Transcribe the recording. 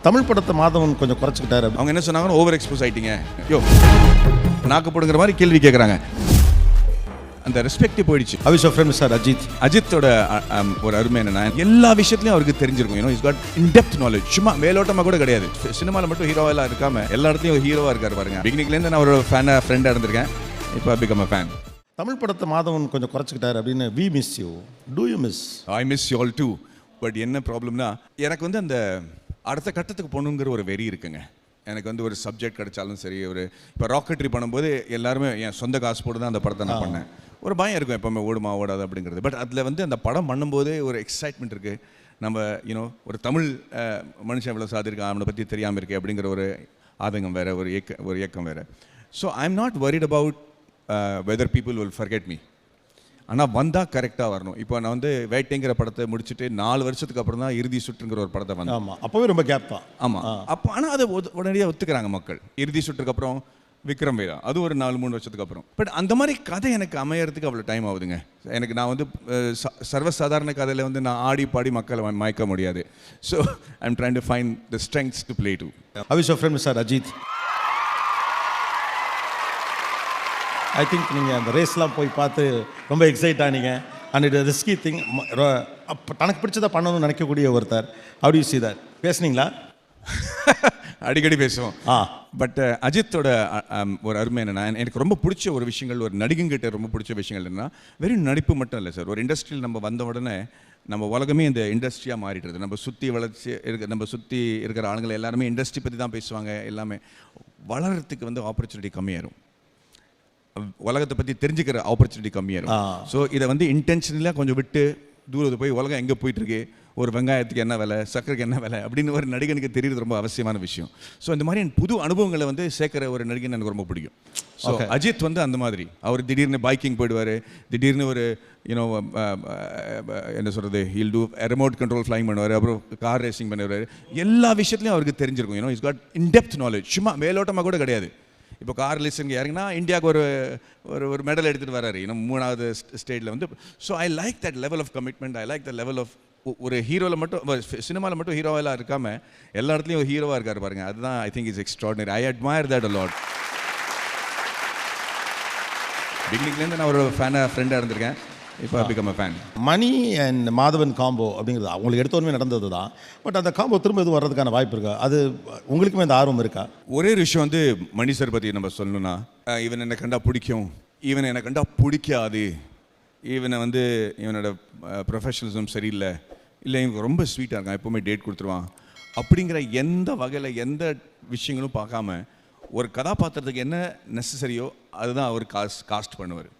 தமிழ் படத்தை மாதவன் கொஞ்சம் குறைச்சிக்கிட்டாரு. அவங்க என்ன சொன்னாங்கன்னா ஓவர் எக்ஸ்போஸ் ஆயிட்டீங்க, யோ நாக்கப்படுங்கிற மாதிரி கேள்வி கேட்குறாங்க. அந்த ரெஸ்பெக்டே போயிடுச்சு. How is your friend Mr. Ajith? அஜித்தோட ஒரு அருமை என்னன்னா எல்லா விஷயத்துலையும் அவருக்கு தெரிஞ்சிருக்கும். You know is got in-depth knowledge. சும்மா மேலோட்டமாக கூட கிடையாது. சினிமாவில் மட்டும் ஹீரோவெல்லாம் இருக்காம எல்லா இடத்துலையும் ஒரு ஹீரோவாக இருக்காரு பாருங்க. பிகினிங்லேருந்து நான் ஒரு ஃப்ரெண்டாக இருந்திருக்கேன், இப்போ பிகம் அ ஃபேன். தமிழ் படத்தை மாதவன் கொஞ்சம் குறைச்சிக்கிட்டாரு அப்படின்னு we miss you. Do you miss? I miss you all too. But என்ன ப்ராப்ளம்னா எனக்கு வந்து அந்த அடுத்த கட்டத்துக்கு போகணுங்கிற ஒரு வெறி இருக்குங்க. எனக்கு வந்து ஒரு சப்ஜெக்ட் கிடைச்சாலும் சரி, ஒரு இப்போ ராக்கெட்ரி பண்ணும்போது எல்லாருமே என் சொந்த காசு போட்டு தான் அந்த படத்தை நான் பண்ணேன். ஒரு பயம் இருக்கும் எப்போவுமே ஓடுமா ஓடாது அப்படிங்கிறது. பட் அதில் வந்து அந்த படம் பண்ணும்போதே ஒரு எக்ஸைட்மெண்ட் இருக்குது. நம்ம யூனோ ஒரு தமிழ் மனுஷன் இவ்வளோ சாதிருக்கான், அவனை பற்றி தெரியாமல் இருக்கே அப்படிங்கிற ஒரு ஆதங்கம் வேறு, ஒரு இயக்கம் வேறு. So I am not worried about weather people will forget me. ஆனால் வந்தால் கரெக்டாக வரணும். இப்போ நான் வந்து வேட்டைங்கிற படத்தை முடிச்சுட்டு 4 வருஷத்துக்கு அப்புறம் தான் இறுதி சுற்றுங்கிற ஒரு படத்தை வந்தேன். ஆமாம், அப்போவே ரொம்ப கேப் தான். ஆமாம், அப்போ ஆனால் அதை உடனடியாக ஒத்துக்கிறாங்க மக்கள். இறுதி சுற்றுக்கு அப்புறம் விக்ரம் வேதா, அது ஒரு 4-3 வருஷத்துக்கு அப்புறம். பட் அந்த மாதிரி கதை எனக்கு அமையறதுக்கு அவ்வளோ டைம் ஆகுதுங்க. எனக்கு நான் வந்து சர்வசாதாரண கதையில் வந்து நான் ஆடி பாடி மக்களை மயக்க முடியாது. So I am trying to find the strengths to play to. How is your friend Mr. Ajith? I think நீங்கள் அந்த ரேஸ்லாம் போய் பார்த்து ரொம்ப எக்ஸைட் ஆனீங்க. And it risky thing. தனக்கு பிடிச்சதை பண்ணணும்னு நினைக்கக்கூடிய ஒருத்தர். How do you see that? பேசுனீங்களா? அடிக்கடி பேசுவோம். பட் அஜித்தோட ஒரு அருமை என்னென்னா, எனக்கு ரொம்ப பிடிச்ச ஒரு விஷயங்கள், ஒரு நடிகங்கிட்ட ரொம்ப பிடிச்ச விஷயங்கள் என்னென்னா, வெறும் நடிப்பு மட்டும் இல்லை சார். ஒரு இண்டஸ்ட்ரியில் நம்ம வந்த உடனே நம்ம உலகமே இந்த இண்டஸ்ட்ரியாக மாறிடுறது. நம்ம சுற்றி இருக்கிற ஆளுங்களை எல்லாருமே இண்டஸ்ட்ரி பற்றி தான் பேசுவாங்க. எல்லாமே வளர்கிறதுக்கு வந்து ஆப்பர்ச்சுனிட்டி கம்மியாயிரும். உலகத்தை பற்றி தெரிஞ்சுக்கிற ஆப்பர்ச்சுனிட்டி கம்மியாயிரும். ஸோ இதை வந்து இன்டென்ஷனலாக கொஞ்சம் விட்டு தூரத்து போய் உலகம் எங்கே போயிட்டுருக்கு, ஒரு வெங்காயத்துக்கு என்ன விலை, சக்கரைக்கு என்ன விலை அப்படின்னு ஒரு நடிகனுக்கு தெரியுறது ரொம்ப அவசியமான விஷயம். ஸோ இந்த மாதிரி புது அனுபவங்களை வந்து சேர்க்குற ஒரு நடிகன் எனக்கு ரொம்ப பிடிக்கும். ஸோ அஜித் வந்து அந்த மாதிரி அவர் திடீர்னு பைக்கிங் போயிடுவார், திடீர்னு ஒரு யூனோ என்ன சொல்கிறது, he'll do remote control flying பண்ணுவார், அப்புறம் கார் ரேசிங் பண்ணுவார். எல்லா விஷயத்துலையும் அவருக்கு தெரிஞ்சிருக்கும். You know is got in-depth knowledge. சும்மா மேலோட்டமாக கூட கிடையாது. இப்போ கார் லிசனுக்கு இறங்கினா இந்தியாவுக்கு ஒரு மெடல் எடுத்துகிட்டு வராரு, இன்னும் 3வது ஸ்டேட்டில் வந்து. So I like that level of commitment. I like the level of ஒரு ஹீரோவில் மட்டும், சினிமாவில் மட்டும் ஹீரோவெல்லாம் இருக்காமல் எல்லா இடத்துலையும் ஒரு ஹீரோவாக இருக்கார் பாருங்கள். அதுதான் I think is extraordinary. I admire that a lot. பிகினிங்லேருந்து நான் ஒரு ஃப்ரெண்டாக இருந்திருக்கேன், இப்போ become a fan. Mani and Madhavan combo அப்படிங்கிறது அவங்களுக்கு எடுத்தோருமே நடந்தது தான். பட் அந்த காம்போ திரும்ப எதுவும் வர்றதுக்கான வாய்ப்பு இருக்கா? அது உங்களுக்குமே அந்த ஆர்வம் இருக்கா? ஒரே விஷயம் வந்து மணி சார் பற்றி நம்ம சொல்லணும்னா, இவன் என்னை கண்டா பிடிக்கும், இவனை என்னை கண்டா பிடிக்காது, இவனை வந்து இவனோட ப்ரொஃபஷனலிசம் சரியில்லை, இல்லை இவங்க ரொம்ப ஸ்வீட்டாக இருக்கான், எப்போவுமே டேட் கொடுத்துருவான் அப்படிங்கிற எந்த வகையில் எந்த விஷயங்களும் பார்க்காம ஒரு கதாபாத்திரத்துக்கு என்ன நெசசரியோ அதுதான் அவர் காஸ்ட் பண்ணுவார்.